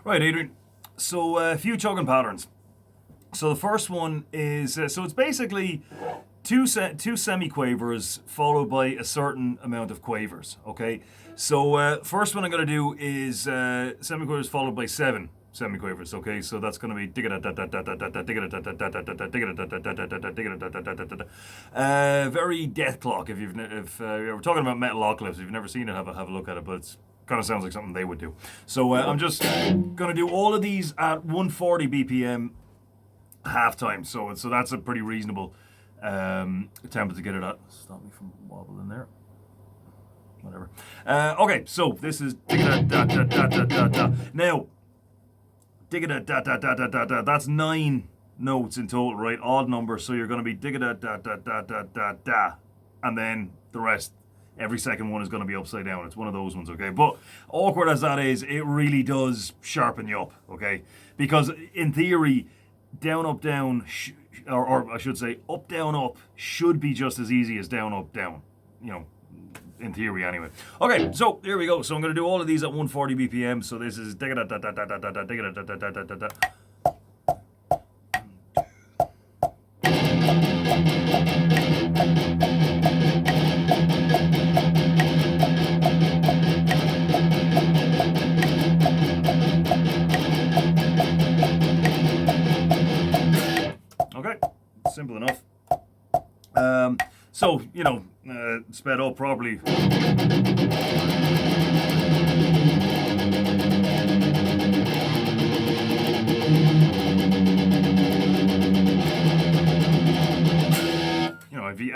Right, Adrian. So a few chugging patterns. So the first one is so it's basically two semiquavers followed by a certain amount of quavers. Okay. So first one I'm going to do is semiquavers followed by seven semiquavers. Okay. So that's going to be very death clock. If we're talking about Metalocalypse, if you've never seen it, have a look at it. But it's kind of sounds like something they would do. So I'm just going to do all of these at 140 BPM halftime. So that's a pretty reasonable attempt to get it at. Stop me from wobbling there. Whatever. Okay, so this is now that's 9 notes in total, right? Odd number, so you're going to be and then the rest. Every second one is going to be upside down. It's one of those ones, okay? But awkward as that is, it really does sharpen you up, okay? Because in theory, down, up, down, or I should say, up, down, up should be just as easy as down, up, down. You know, in theory anyway. Okay, so here we go. So I'm going to do all of these at 140 BPM. So this is okay, simple enough. So, you know, sped up properly.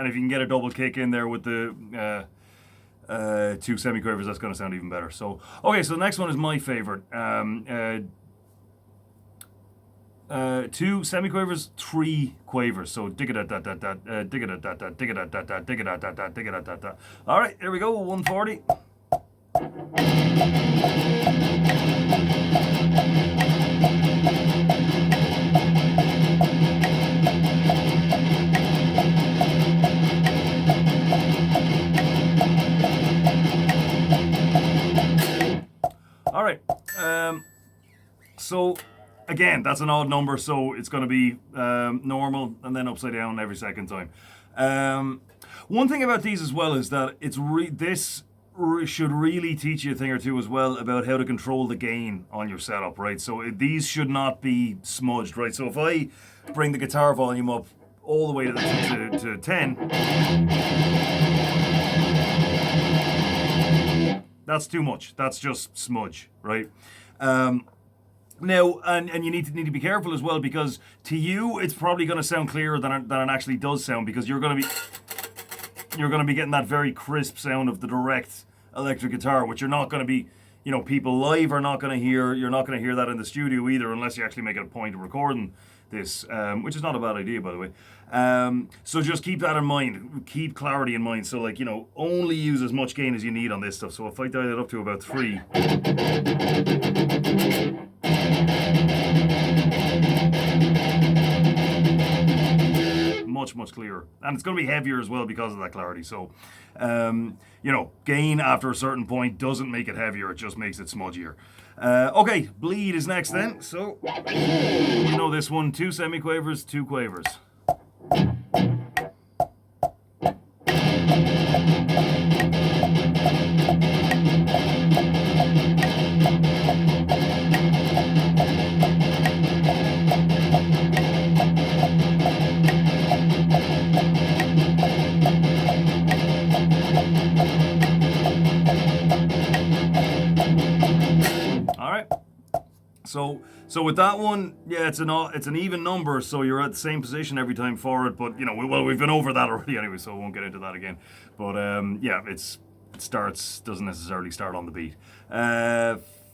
If you can get a double kick in there with the two semiquavers, that's going to sound even better. So, okay, so the next one is my favorite. 2 semiquavers, 3 quavers. So All right, here we go. 140. All right. So again, that's an odd number, so it's going to be normal and then upside down every second time. One thing about these as well is that this should really teach you a thing or two as well about how to control the gain on your setup, right? So these should not be smudged, right? So if I bring the guitar volume up all the way to 10, that's too much. That's just smudge, right? Now, and you need to be careful as well, because to you it's probably going to sound clearer than it actually does sound, because you're going to be getting that very crisp sound of the direct electric guitar, which you're not going to be, you know, people live are not going to hear. You're not going to hear that in the studio either, unless you actually make it a point of recording this, which is not a bad idea, by the way. So just keep that in mind. Keep clarity in mind. So, like, you know, only use as much gain as you need on this stuff. So if I dial it up to about 3. Much clearer, and it's going to be heavier as well because of that clarity. So you know, gain after a certain point doesn't make it heavier, it just makes it smudgier. Okay, bleed is next then. So you know this one: 2 semiquavers, 2 quavers. So with that one, yeah, it's an even number, so you're at the same position every time for it. But you know, we've been over that already anyway, so I won't get into that again. But yeah, it doesn't necessarily start on the beat.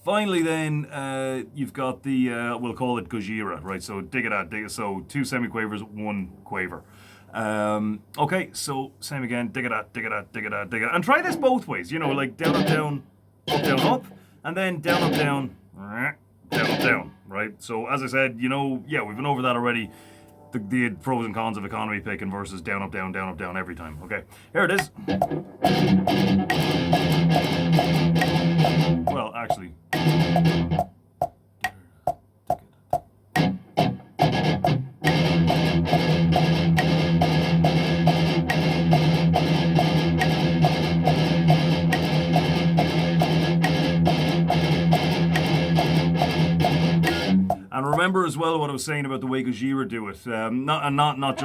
Finally, then you've got the we'll call it Gojira, right? So so 2 semiquavers, 1 quaver. Okay, so same again, dig it out, and try this both ways. You know, like down up down, up down up, and then down up down. Down, up, down, right? So as I said, you know, yeah, we've been over that already. The pros and cons of economy picking versus down, up, down every time. Okay, here it is. Well, actually, And remember as well what I was saying about the way Gojira do it. Not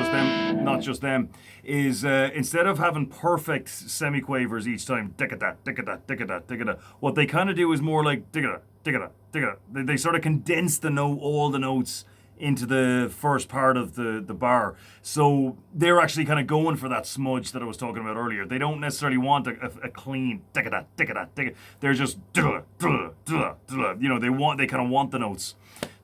just them. Is instead of having perfect semiquavers each time, tickada, tickada, tickada, tickada, what they kind of do is more like tickada, tickada, tickada. They sort of condense all the notes into the first part of the bar. So they're actually kind of going for that smudge that I was talking about earlier. They don't necessarily want a clean tickada, tickada, tickada. They're just they kind of want the notes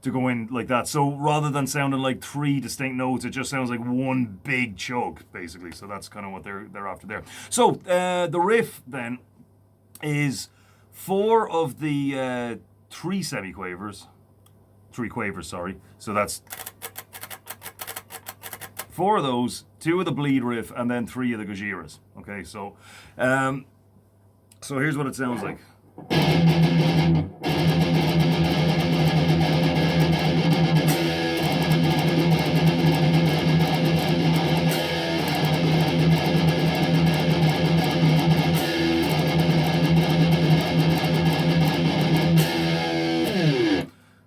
to go in like that. So rather than sounding like three distinct notes, it just sounds like one big chug, basically. So that's kind of what they're after there. So the riff then is 4 of the 3 semiquavers. 3 quavers, sorry. So that's 4 of those, 2 of the bleed riff, and then 3 of the Gojiras. Okay, so here's what it sounds like.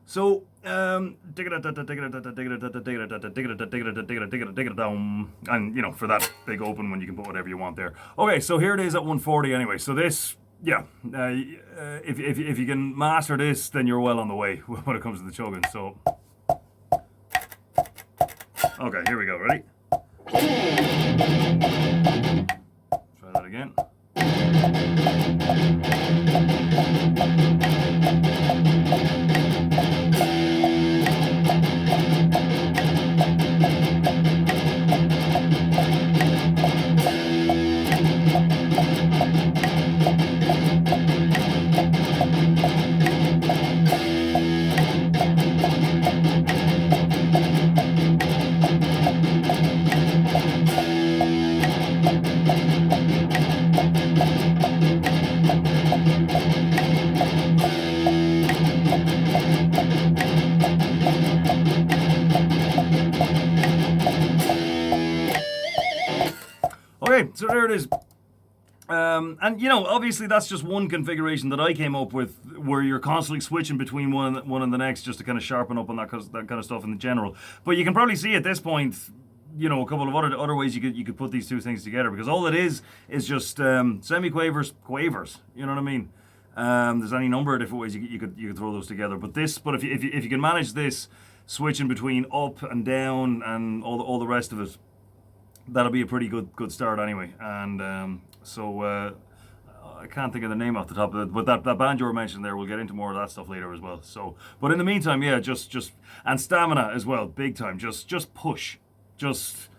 So, and for that big open one, you can put whatever you want there. Okay, so here it is at 140 anyway. So this, if you can master this, then you're well on the way when it comes to the chugging. So, okay, here we go. Ready? Try that again. Okay, so there it is. And obviously that's just one configuration that I came up with, where you're constantly switching between one and the next, just to kind of sharpen up on that kind of stuff in the general. But you can probably see at this point, a couple of other ways you could put these two things together, because all it is just semi-quavers, quavers. You know what I mean? There's any number of different ways you could throw those together. But if you can manage this, switching between up and down and all the rest of it, that'll be a pretty good start anyway. And so I can't think of the name off the top of it, but that band you were mentioning there, we'll get into more of that stuff later as well. So, but in the meantime, yeah, just and stamina as well, big time. Just push, like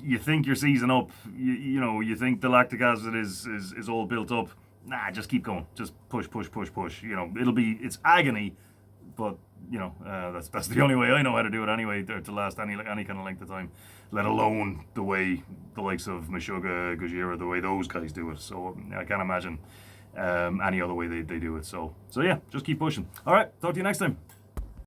you think you're seizing up, you think the lactic acid is all built up. Nah, just keep going. Just push. It's agony, but that's the only way I know how to do it anyway, to last any kind of length of time, let alone the way the likes of Meshuggah, Gojira, the way those guys do it. So I can't imagine any other way they do it. So yeah, just keep pushing. All right, talk to you next time.